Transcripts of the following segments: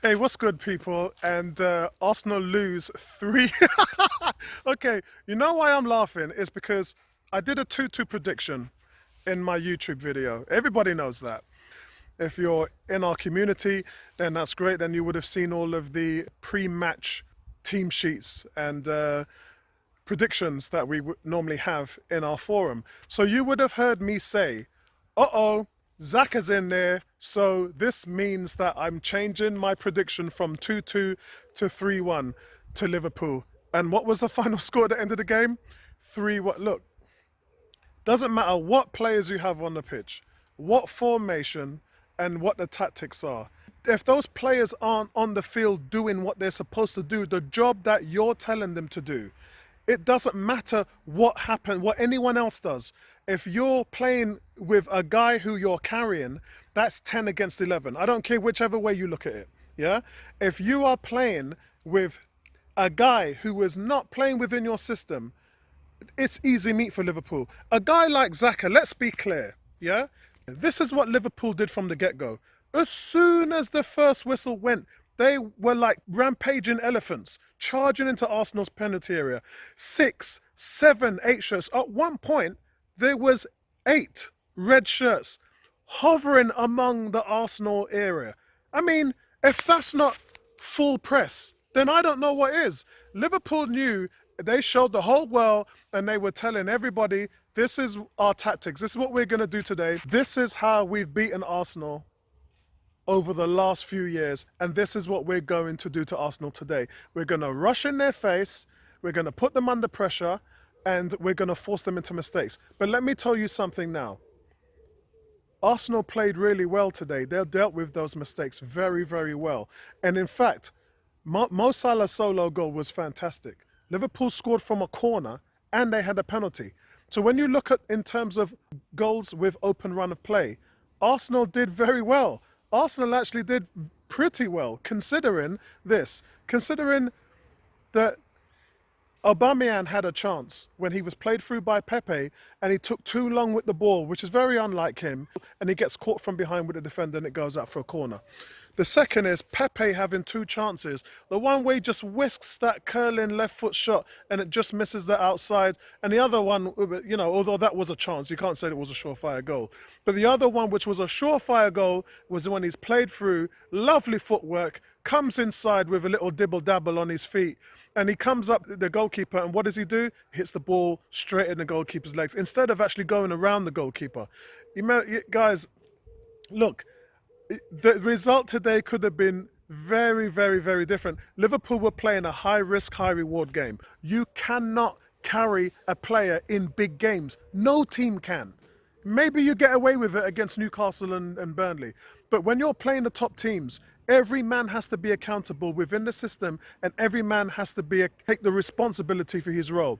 Hey, what's good, people? And Arsenal lose three. Okay, you know why I'm laughing? Is because I did a 2-2 prediction in my YouTube video. Everybody knows that. If you're in our community, then that's great. Then you would have seen all of the pre-match team sheets and predictions that we would normally have in our forum. So you would have heard me say, uh-oh, Xhaka's in there, so this means that I'm changing my prediction from 2-2 to 3-1 to Liverpool. And what was the final score at the end of the game? 3-1. Look, doesn't matter what players you have on the pitch, what formation, and what the tactics are. If those players aren't on the field doing what they're supposed to do, the job that you're telling them to do, it doesn't matter what happened, what anyone else does. If you're playing with a guy who you're carrying, that's 10 against 11. I don't care whichever way you look at it. Yeah? If you are playing with a guy who is not playing within your system, it's easy meat for Liverpool. A guy like Xhaka, let's be clear, yeah? This is what Liverpool did from the get-go. As soon as the first whistle went, they were like rampaging elephants, charging into Arsenal's penalty area. 6, 7, 8 shirts. At one point, there was 8 red shirts hovering among the Arsenal area. I mean, if that's not full press, then I don't know what is. Liverpool knew, they showed the whole world, and they were telling everybody, this is our tactics. This is what we're going to do today. This is how we've beaten Arsenal over the last few years, and this is what we're going to do to Arsenal today. We're going to rush in their face, we're going to put them under pressure, and we're going to force them into mistakes. But let me tell you something now. Arsenal played really well today. They dealt with those mistakes very, very well. And in fact, Mo Salah's solo goal was fantastic. Liverpool scored from a corner and they had a penalty. So when you look at in terms of goals with open run of play, Arsenal did very well. Arsenal actually did pretty well considering this. Considering that Aubameyang had a chance when he was played through by Pepe and he took too long with the ball, which is very unlike him, and he gets caught from behind with the defender and it goes out for a corner. The second is Pepe having 2 chances. The one where he just whisks that curling left foot shot and it just misses the outside. And the other one, you know, although that was a chance, you can't say it was a surefire goal. But the other one, which was a surefire goal, was when he's played through, lovely footwork, comes inside with a little dibble-dabble on his feet, and he comes up the goalkeeper, and what does he do? He hits the ball straight in the goalkeeper's legs instead of actually going around the goalkeeper. Guys, look, the result today could have been very, very, very different. Liverpool were playing a high-risk, high-reward game. You cannot carry a player in big games. No team can. Maybe you get away with it against Newcastle and Burnley. But when you're playing the top teams, every man has to be accountable within the system, and every man has to take the responsibility for his role.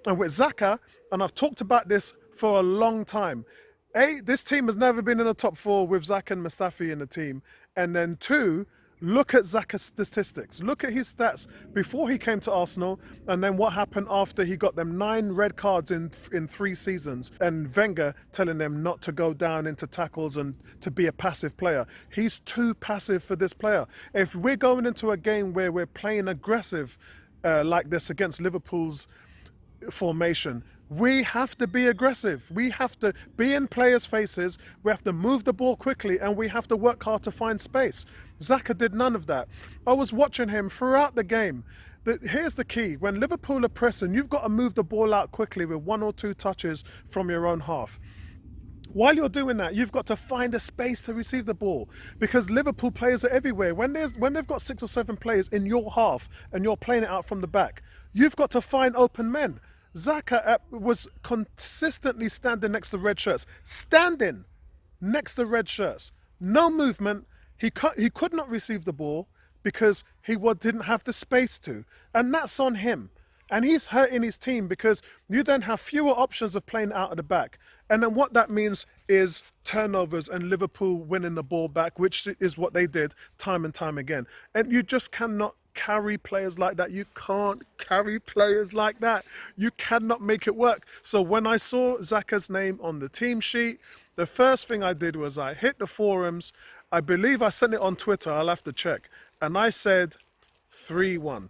And with Xhaka, and I've talked about this for a long time, this team has never been in the top 4 with Xhaka and Mustafi in the team. And then 2, look at Xhaka's statistics. Look at his stats before he came to Arsenal, and then what happened after he got them 9 red cards in 3 seasons, and Wenger telling them not to go down into tackles and to be a passive player. He's too passive for this player. If we're going into a game where we're playing aggressive like this against Liverpool's formation, we have to be aggressive. We have to be in players' faces. We have to move the ball quickly, and we have to work hard to find space. Xhaka did none of that. I was watching him throughout the game. Here's the key. When Liverpool are pressing, you've got to move the ball out quickly with 1 or 2 touches from your own half. While you're doing that, you've got to find a space to receive the ball, because Liverpool players are everywhere. When they've got 6 or 7 players in your half and you're playing it out from the back, you've got to find open men. Xhaka was consistently standing next to red shirts. Standing next to red shirts. No movement. He could not receive the ball because he didn't have the space to. And that's on him. And he's hurting his team because you then have fewer options of playing out of the back. And then what that means is turnovers and Liverpool winning the ball back, which is what they did time and time again. And you just cannot carry players like that. You can't carry players like that. You cannot make it work. So when I saw Xhaka's name on the team sheet, the first thing I did was I hit the forums. I believe I sent it on Twitter. I'll have to check. And I said 3-1.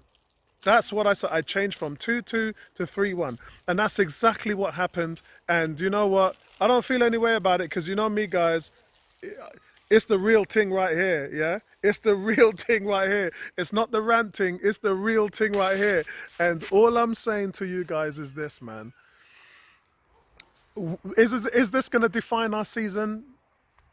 That's what I said. I changed from 2-2 to 3-1. And that's exactly what happened. And you know what? I don't feel any way about it because you know me, guys. It's the real thing right here, yeah? It's the real thing right here. It's not the ranting, it's the real thing right here. And all I'm saying to you guys is this, man. Is this going to define our season?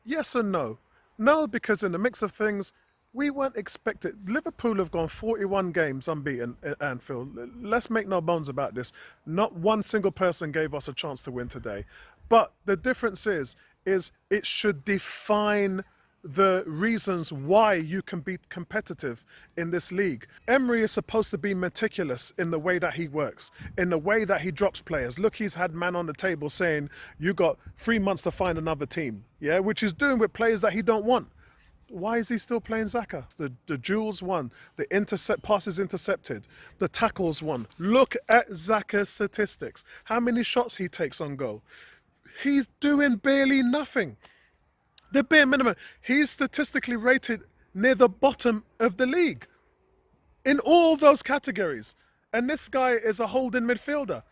Yes and no. No, because in the mix of things, we weren't expected. Liverpool have gone 41 games unbeaten at Anfield. Let's make no bones about this. Not one single person gave us a chance to win today. But the difference is it should define the reasons why you can be competitive in this league. Emery is supposed to be meticulous in the way that he works, in the way that he drops players. Look, he's had man on the table saying, you got 3 months to find another team, yeah, which he's doing with players that he don't want. Why is he still playing Xhaka? The duels won, the passes intercepted, the tackles won. Look at Xhaka's statistics. How many shots he takes on goal. He's doing barely nothing. The bare minimum. He's statistically rated near the bottom of the league in all those categories. And this guy is a holding midfielder.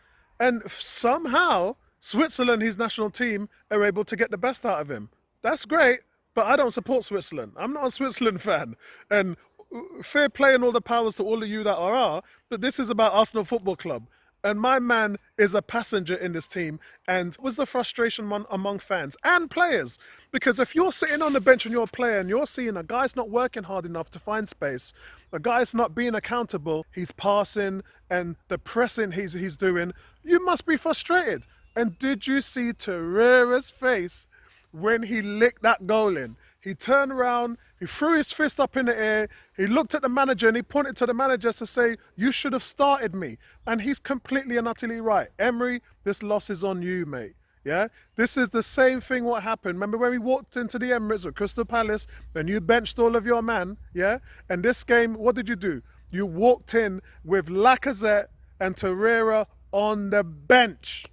And somehow, Switzerland, his national team, are able to get the best out of him. That's great, but I don't support Switzerland. I'm not a Switzerland fan. And fair play and all the powers to all of you that are, but this is about Arsenal Football Club. And my man is a passenger in this team. And was the frustration among fans and players? Because if you're sitting on the bench and you're a player and you're seeing a guy's not working hard enough to find space, a guy's not being accountable, he's passing and the pressing he's doing, you must be frustrated. And did you see Torreira's face when he licked that goal in? He turned around, he threw his fist up in the air, he looked at the manager and he pointed to the manager to say, you should have started me. And he's completely and utterly right. Emery, this loss is on you, mate. Yeah, this is the same thing what happened. Remember when we walked into the Emirates with Crystal Palace and you benched all of your man, yeah? And this game, what did you do? You walked in with Lacazette and Torreira on the bench.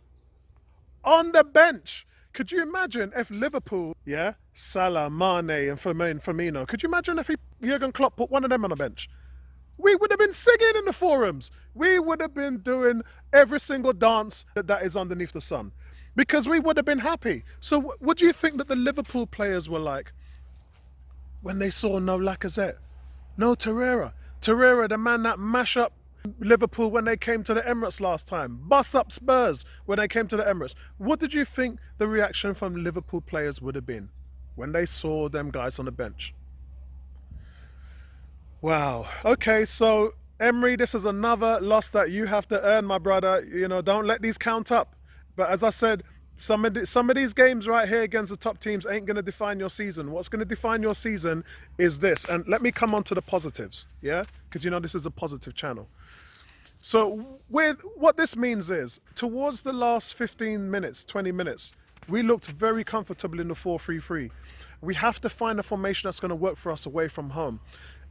On the bench. Could you imagine if Liverpool, yeah, Salah, Mane and Firmino, could you imagine if Jurgen Klopp put one of them on the bench? We would have been singing in the forums. We would have been doing every single dance that is underneath the sun because we would have been happy. So what do you think that the Liverpool players were like when they saw no Lacazette, no Torreira? Torreira, the man that mashed up Liverpool when they came to the Emirates last time, bust up Spurs when they came to the Emirates. What did you think the reaction from Liverpool players would have been when they saw them guys on the bench? Wow. Okay, so Emery, this is another loss that you have to earn, my brother. You know, don't let these count up. But as I said, some of these games right here against the top teams ain't going to define your season. What's going to define your season is this. And let me come on to the positives, yeah? Because, you know, this is a positive channel. So with what this means is, towards the last 15 minutes, 20 minutes, we looked very comfortable in the 4-3-3. We have to find a formation that's going to work for us away from home.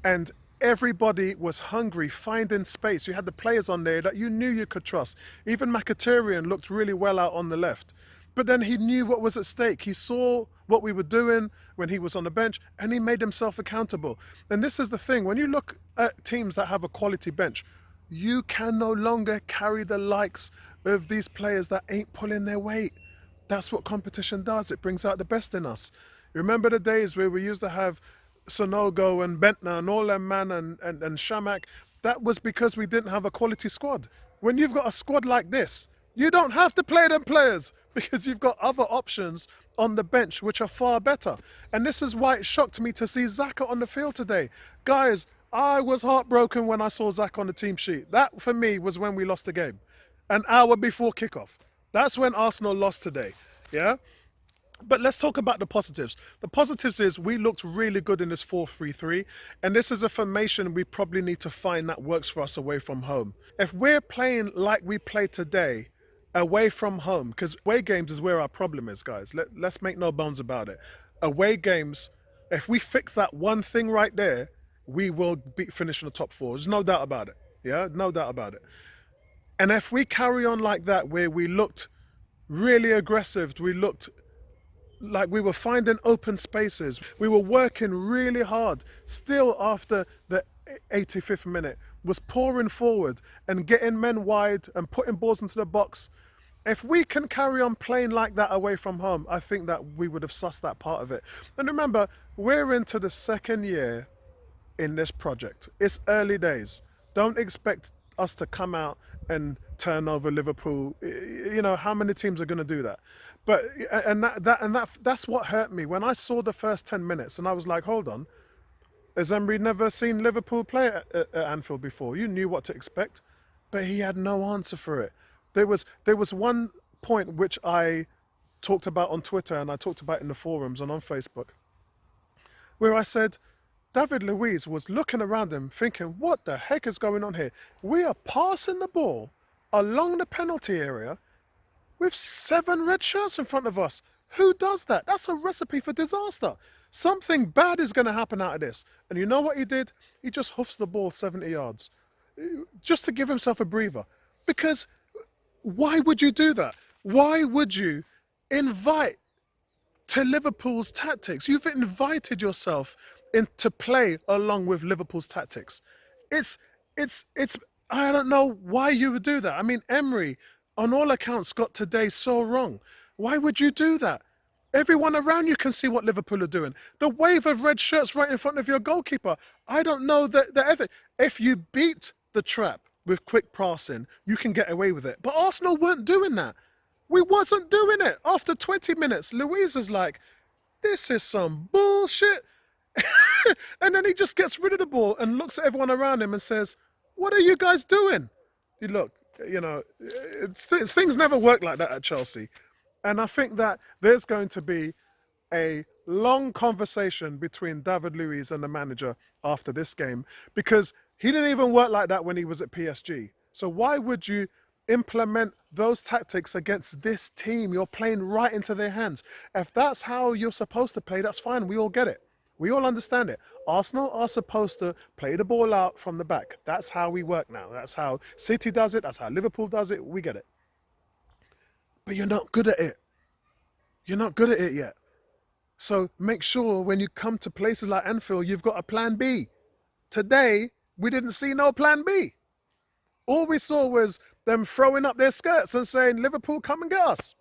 And everybody was hungry, finding space. You had the players on there that you knew you could trust. Even Mkhitaryan looked really well out on the left. But then he knew what was at stake. He saw what we were doing when he was on the bench and he made himself accountable. And this is the thing, when you look at teams that have a quality bench, you can no longer carry the likes of these players that ain't pulling their weight. That's what competition does. It brings out the best in us. Remember the days where we used to have Sonogo and Bentner and all them man and Shamak? That was because we didn't have a quality squad. When you've got a squad like this, you don't have to play them players because you've got other options on the bench which are far better. And this is why it shocked me to see Xhaka on the field today. Guys, I was heartbroken when I saw Xhaka on the team sheet. That, for me, was when we lost the game. An hour before kickoff. That's when Arsenal lost today, yeah? But let's talk about the positives. The positives is we looked really good in this 4-3-3, and this is a formation we probably need to find that works for us away from home. If we're playing like we played today, away from home, because away games is where our problem is, guys. Let's make no bones about it. Away games, if we fix that one thing right there, we will finish in the top four. There's no doubt about it. Yeah, no doubt about it. And if we carry on like that, where we looked really aggressive, we looked like we were finding open spaces. We were working really hard. Still, after the 85th minute, was pouring forward and getting men wide and putting balls into the box. If we can carry on playing like that away from home, I think that we would have sussed that part of it. And remember, we're into the second year in this project. It's early days. Don't expect us to come out and turn over Liverpool. You know how many teams are going to do that? But that's what hurt me when I saw the first 10 minutes and I was like, hold on, has Emery never seen Liverpool play at Anfield before? You knew what to expect, but he had no answer for it. There was one point which I talked about on Twitter and I talked about in the forums and on Facebook, where I said David Luiz was looking around him thinking, what the heck is going on here? We are passing the ball along the penalty area with 7 red shirts in front of us. Who does that? That's a recipe for disaster. Something bad is going to happen out of this. And you know what he did? He just hoofs the ball 70 yards just to give himself a breather. Because why would you do that? Why would you invite to Liverpool's tactics? You've invited yourself to play along with Liverpool's tactics. It's I don't know why you would do that. I mean, Emery, on all accounts, got today so wrong. Why would you do that? Everyone around you can see what Liverpool are doing. The wave of red shirts right in front of your goalkeeper. I don't know that ever. If you beat the trap with quick passing, you can get away with it. But Arsenal weren't doing that. We wasn't doing it. After 20 minutes, Luiz was like, this is some bullshit. And then he just gets rid of the ball and looks at everyone around him and says, what are you guys doing? Look, you know, things never work like that at Chelsea. And I think that there's going to be a long conversation between David Luiz and the manager after this game, because he didn't even work like that when he was at PSG. So why would you implement those tactics against this team? You're playing right into their hands. If that's how you're supposed to play, that's fine. We all get it. We all understand it. Arsenal are supposed to play the ball out from the back. That's how we work now. That's how City does it. That's how Liverpool does it. We get it. But you're not good at it. You're not good at it yet. So make sure when you come to places like Anfield, you've got a plan B. Today, we didn't see no plan B. All we saw was them throwing up their skirts and saying, Liverpool, come and get us.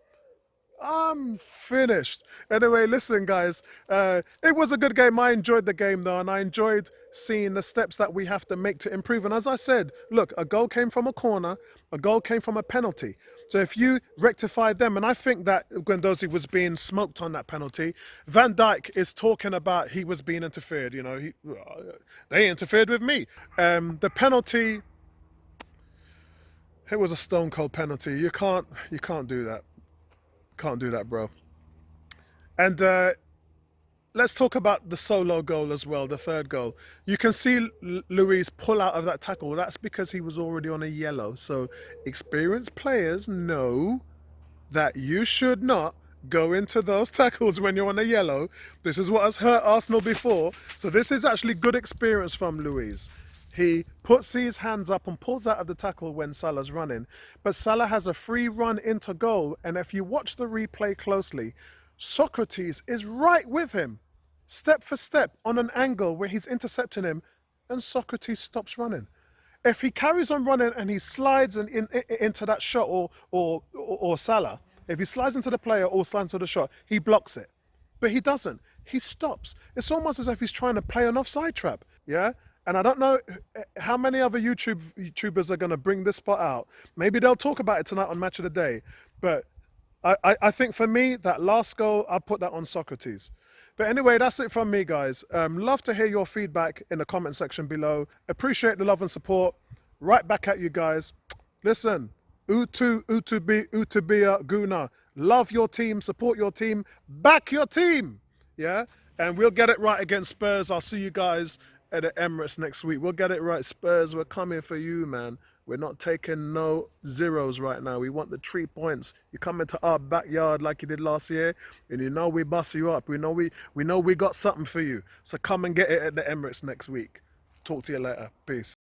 I'm finished. Anyway, listen, guys, it was a good game. I enjoyed the game, though, and I enjoyed seeing the steps that we have to make to improve. And as I said, look, a goal came from a corner, a goal came from a penalty. So if you rectify them, and I think that Guendouzi was being smoked on that penalty, Van Dijk is talking about he was being interfered. You know, they interfered with me. The penalty, it was a stone cold penalty. You can't do that. Can't do that, bro. And let's talk about the solo goal as well, the third goal. You can see Luiz pull out of that tackle. That's because he was already on a yellow. So experienced players know that you should not go into those tackles when you're on a yellow. This is what has hurt Arsenal before. So this is actually good experience from Luiz. He puts his hands up and pulls out of the tackle when Salah's running. But Salah has a free run into goal. And if you watch the replay closely, Socrates is right with him, step for step, on an angle where he's intercepting him, and Socrates stops running. If he carries on running and he slides into that shot or Salah, if he slides into the player or slides into the shot, he blocks it. But he doesn't. He stops. It's almost as if he's trying to play an offside trap, yeah? And I don't know how many other YouTubers are going to bring this spot out. Maybe they'll talk about it tonight on Match of the Day. But I think for me, that last goal, I'll put that on Socrates. But anyway, that's it from me, guys. Love to hear your feedback in the comment section below. Appreciate the love and support. Right back at you guys. Listen, Utubia Guna. Love your team, support your team, back your team. Yeah? And we'll get it right against Spurs. I'll see you guys at the Emirates next week. We'll get it right. Spurs, we're coming for you, man. We're not taking no zeros right now. We want the 3 points. You come into our backyard like you did last year, and you know we bust you up. We know we got something for you. So come and get it at the Emirates next week. Talk to you later. Peace.